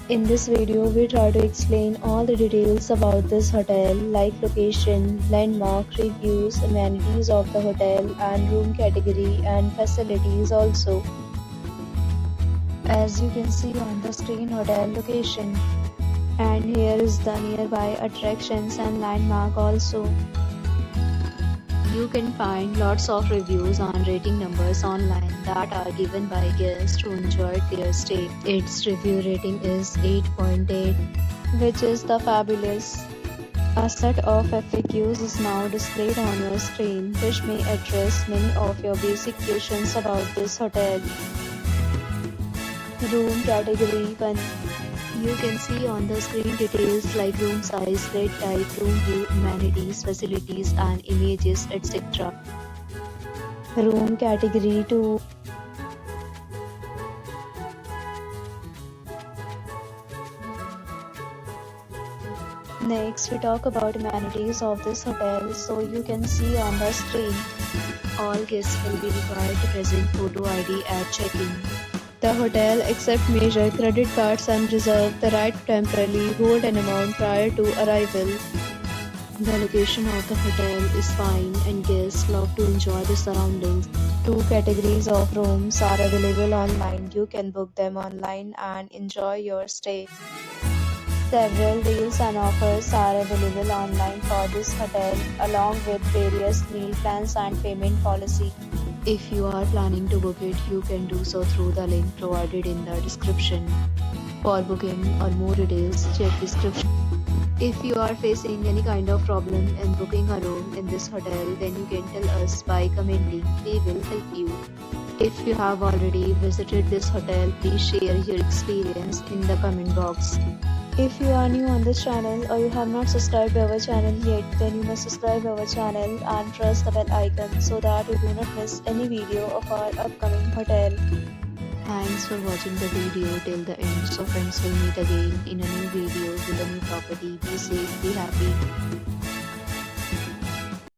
In this video, we try to explain all the details about this hotel like location, landmark, reviews, amenities of the hotel and room category and facilities also. As you can see on the screen, hotel location. And here is the nearby attractions and landmark also. You can find lots of reviews on rating numbers online that are given by guests who enjoyed their stay. Its review rating is 8.8, which is the fabulous. A set of FAQs is now displayed on your screen, which may address many of your basic questions about this hotel. Room category 1. You can see on the screen details like room size, bed type, room view, amenities, facilities and images, etc. Room category 2. Next, we talk about amenities of this hotel. So you can see on the screen, all guests will be required to present photo ID at check-in. The hotel accepts major credit cards and reserves the right to temporarily hold an amount prior to arrival. The location of the hotel is fine and guests love to enjoy the surroundings. 2 categories of rooms are available online. You can book them online and enjoy your stay. Several deals and offers are available online for this hotel, along with various meal plans and payment policy. If you are planning to book it, you can do so through the link provided in the description. For booking or more details, check description. If you are facing any kind of problem in booking a room in this hotel, then you can tell us by commenting. We will help you. If you have already visited this hotel, please share your experience in the comment box. If you are new on this channel or you have not subscribed our channel yet, then you must subscribe our channel and press the bell icon so that you do not miss any video of our upcoming hotel. Thanks for watching the video till the end. So friends, will meet again in a new video with a new property. Be safe, be happy.